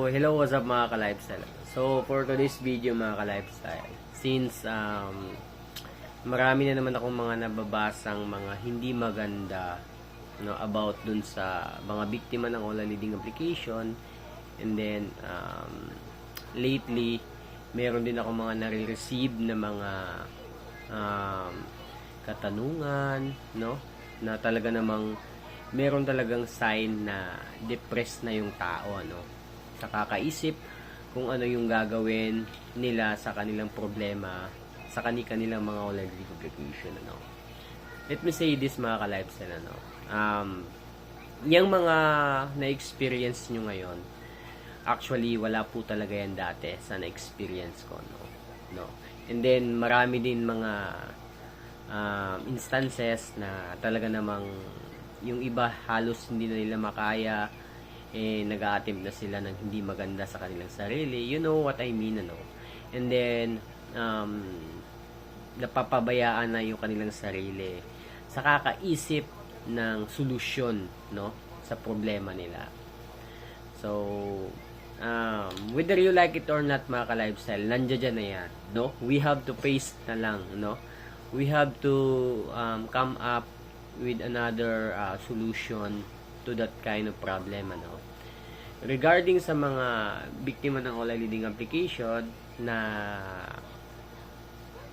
hello, what's up mga ka-lifestyle? So, for today's video mga ka-lifestyle, since marami na naman akong mga nababasang mga hindi maganda about dun sa mga biktima ng online leading application, and then lately, meron din ako mga nare-receive na mga katanungan, na talaga namang meron talagang sign na depressed na yung tao, sa kakaisip kung ano yung gagawin nila sa kanilang problema, sa kanilang mga online application, Let me say this mga ka-lifestyle, yung mga na-experience nyo ngayon, actually, wala po talaga yan dati sa na-experience ko, And then, marami din mga instances na talaga namang yung iba halos hindi na nila makaya, nag-a-attempt na sila ng hindi maganda sa kanilang sarili. You know what I mean, And then, napapabayaan na yung kanilang sarili sa kakaisip ng solusyon, sa problema nila. So, whether you like it or not, mga ka-lifestyle, nandiyan na yan, We have to face na lang, We have to come up with another solution to that kind of problem, Regarding sa mga biktima ng online leading application na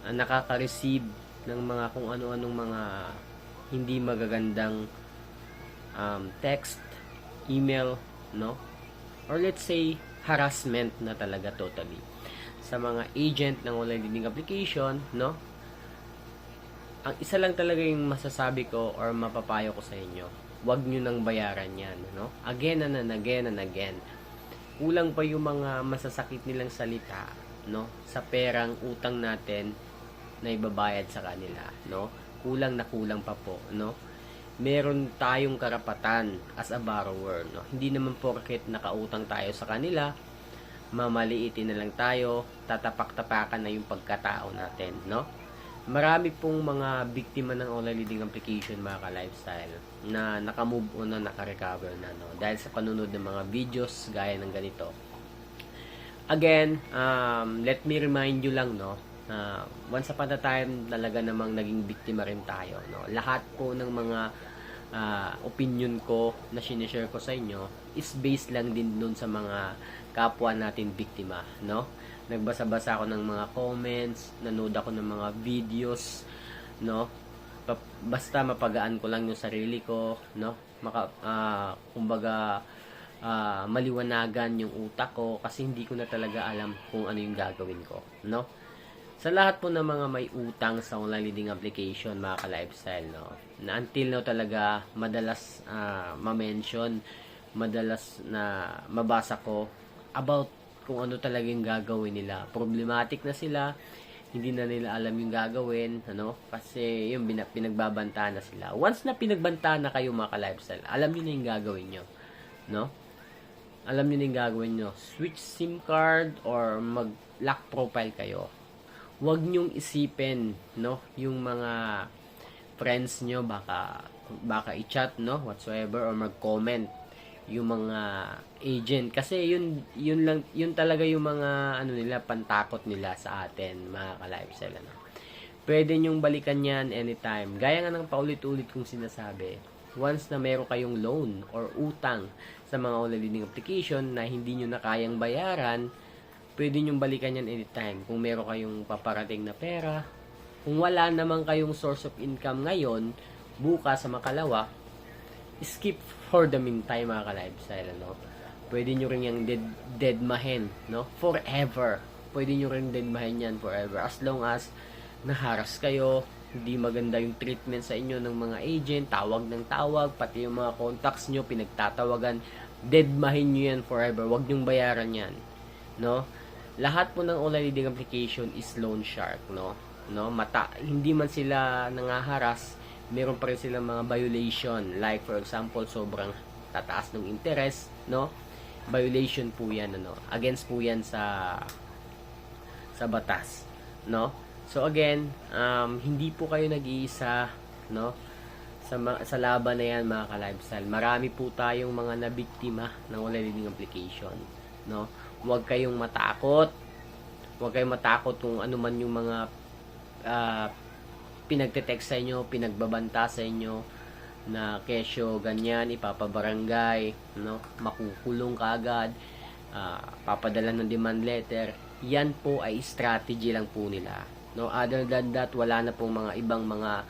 nakaka-receive ng mga kung ano-anong mga hindi magagandang text, email, or let's say harassment na talaga totally sa mga agent ng online leading application, ang isa lang talaga yung masasabi ko or mapapayo ko sa inyo, wag nyo nang bayaran yan, again and again and again. Kulang pa yung mga masasakit nilang salita, sa perang utang natin na ibabayad sa kanila, kulang na kulang pa po, meron tayong karapatan as a borrower, hindi naman porket nakautang tayo sa kanila, mamaliitin na lang tayo, tatapak-tapakan na yung pagkatao natin, Marami pong mga biktima ng online leading application, mga ka-lifestyle, na nakamove on na, naka-recover na, dahil sa panunod ng mga videos gaya ng ganito. Again, let me remind you lang, once upon a time, talaga namang naging biktima rin tayo, Lahat po ng mga opinion ko na sinishare ko sa inyo is based lang din dun sa mga kapwa natin biktima, Nagbasa-basa ako ng mga comments, nanood ako ng mga videos, Basta mapagaan ko lang yung sarili ko, kumbaga, maliwanagan yung utak ko kasi hindi ko na talaga alam kung ano yung gagawin ko, Sa lahat po ng mga may utang sa online leading application, mga ka-lifestyle, na until now talaga madalas ma-mention, madalas na mabasa ko about kung ano talaga yung gagawin nila. Problematic na sila, hindi na nila alam yung gagawin, kasi yung pinagbabantaan na sila. Once na pinagbantaan na kayo, mga ka-lifestyle, alam niyo na yung gagawin nyo, Alam niyo na yung gagawin nyo. Switch SIM card or mag-lock profile kayo. Huwag nyong isipin, yung mga friends nyo, baka i-chat, whatsoever, or mag-comment yung mga agent, kasi yun talaga yung mga nila, pantakot nila sa atin, mga ka-lifestyle, Pwede nyong balikan yan anytime. Gaya nga ng paulit-ulit kong sinasabi, once na meron kayong loan or utang sa mga online leading application na hindi nyo na kayang bayaran, pwede nyong balikan yan anytime. Kung meron kayong paparating na pera, kung wala naman kayong source of income ngayon, bukas sa makalawa, skip for the meantime, mga ka-lifestyle, Pwede nyo rin yung deadmahin, forever. Pwede nyo rin deadmahin yan forever. As long as naharas kayo, hindi maganda yung treatment sa inyo ng mga agent, tawag ng tawag, pati yung mga contacts nyo, pinagtatawagan, deadmahin nyo yan forever. Huwag nyong bayaran yan, Lahat po ng online leading application is loan shark, hindi man sila nangaharas, meron pa rin silang mga violation, like for example, sobrang tataas ng interest, violation po yan, against po yan sa batas, So again, hindi po kayo nag-iisa, sa laban na yan, mga ka-lifestyle. Marami po tayong mga nabiktima ng online leading application. no? Huwag kayong matakot. Huwag kayong matakot kung ano man yung mga ah, pinagte-text sa inyo, pinagbabanta sa inyo na kesyo ganyan, ipapabarangay, no? Makukulong ka agad, papadala ng demand letter. Yan po ay strategy lang po nila, no? Other than that, wala na pong mga ibang mga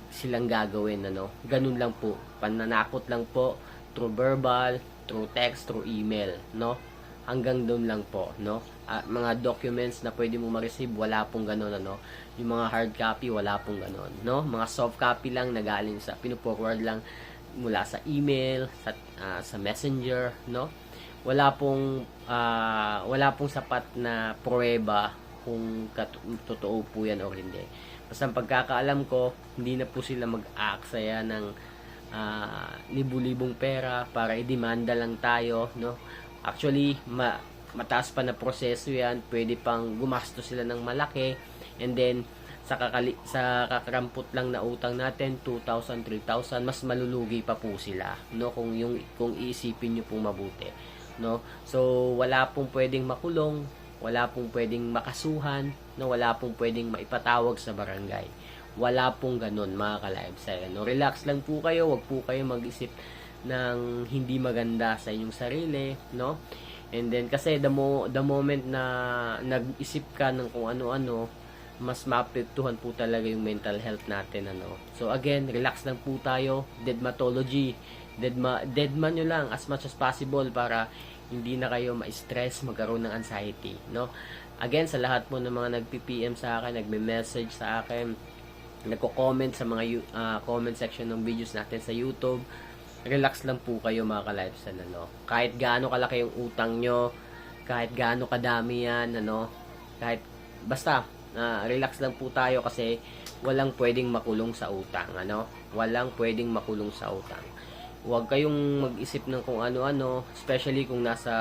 silang gagawin, ano? Ganun lang po, pananakot lang po through verbal, through text, through email, no? Hanggang doon lang po, no? Mga documents na pwede mo ma-receive, wala pong ganun, ano? Yung mga hard copy, wala pong ganun, no? Mga soft copy lang na galing sa pinu-forward lang mula sa email, sa messenger, no? Wala pong sapat na pruweba kung totoo po yan o hindi. Basta ang pagkakaalam ko, hindi na po sila mag-aaksaya ng libu-libong pera para i-demanda lang tayo, no? Actually, mataas pa na proseso yan. Pwede pang gumastos sila ng malaki. And then, sa kakarampot lang na utang natin, 2,000, 3,000, mas malulugi pa po sila, no? Kung iisipin nyo pong mabuti, no? So, wala pong pwedeng makulong, wala pong pwedeng makasuhan, no? Wala pong pwedeng maipatawag sa barangay. Wala pong ganun, mga ka-lifestyle, no? Relax lang po kayo, wag po kayo mag-isip ng hindi maganda sa inyong sarili, no? And then kasi the moment na nag-isip ka ng kung ano-ano, mas maapektuhan po talaga yung mental health natin, ano. So again, relax lang po tayo. Deadmatology, deadman nyo lang as much as possible para hindi na kayo ma-stress, magkaroon ng anxiety, no? Again, sa lahat po ng mga nagpi-PM sa akin, nagme-message sa akin, nagko-comment sa mga comment section ng videos natin sa YouTube, relax lang po kayo, mga ka-lifestyle, ano. Kahit gaano kalaki yung utang nyo, kahit gaano kadami yan, ano, kahit basta relax lang po tayo kasi walang pwedeng makulong sa utang, ano. Walang pwedeng makulong sa utang. Huwag kayong mag-isip ng kung ano-ano, especially kung nasa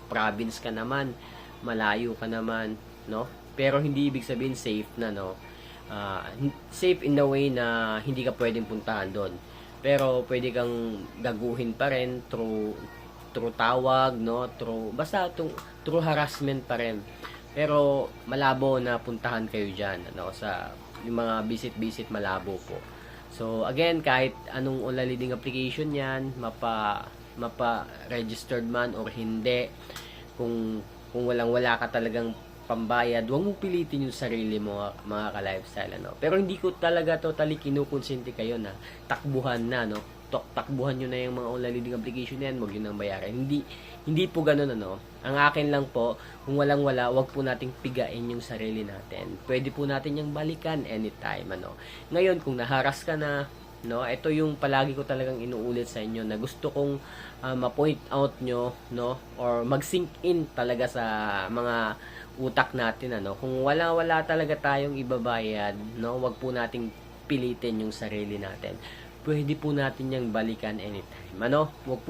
province ka naman, malayo ka naman, no. Pero hindi ibig sabihin safe na, no. Safe in the way na hindi ka pwedeng puntahan doon. Pero pwede kang gaguhin pa rin through tawag, no, basta through harassment pa rin. Pero malabo na puntahan kayo diyan, ano, sa yung mga visit malabo po. So again, kahit anong online leading application 'yan, mapa-registered man or hindi, kung walang-wala ka talagang pambayad, huwag mong pilitin yung sarili mo, mga ka-lifestyle, ano. Pero hindi ko talaga totally kinukonsinti kayo na takbuhan na, no. Takbuhan nyo na yung mga online leading application na yan, huwag yun nang bayaran. Hindi po ganun, ano. Ang akin lang po, kung walang-wala, huwag po nating pigain yung sarili natin. Pwede po natin yung balikan anytime, ano. Ngayon, kung naharas ka na, no, ito yung palagi ko talagang inuulit sa inyo na gusto kong ma-point out nyo, no, or mag-sink in talaga sa mga utak natin, ano. Kung wala talaga tayong ibabayad, no, wag po nating pilitin yung sarili natin. Pwede po natin yung balikan anytime, ano. Wag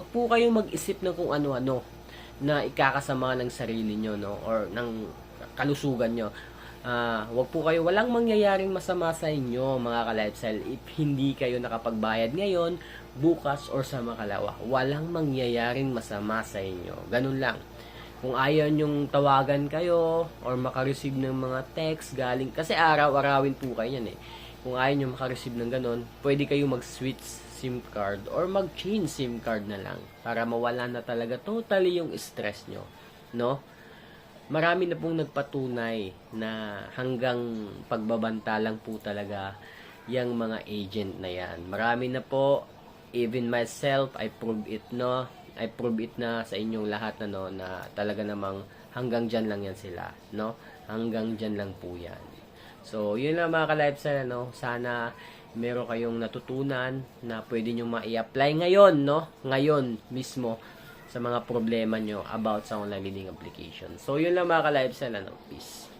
po kayong mag-isip ng kung ano-ano na ikakasama ng sarili nyo, no, or ng kalusugan nyo. Wag po kayo, walang mangyayaring masama sa inyo, mga ka-lifestyle, if hindi kayo nakapagbayad ngayon, bukas, or sa makalawa. Walang mangyayaring masama sa inyo. Ganun lang. Kung ayaw nyong tawagan kayo or makareceive ng mga text galing, kasi araw-arawin po kayo yan, eh. Kung ayaw nyo makareceive ng ganun, pwede kayo mag-switch SIM card or mag-change SIM card na lang para mawala na talaga totally yung stress nyo, no? Marami na pong nagpatunay na hanggang pagbabanta lang po talaga yung mga agent na yan. Marami na po, even myself, I prove it na sa inyong lahat, no, na talaga namang hanggang dyan lang yan sila, no? Hanggang dyan lang po yan. So, yun lang, mga ka-lifestyle, no? Sana meron kayong natutunan na pwede nyo ma-i-apply ngayon, no? Ngayon mismo sa mga problema nyo about sa online leading application. So, yun lang, mga ka-lifestyle, no? Peace.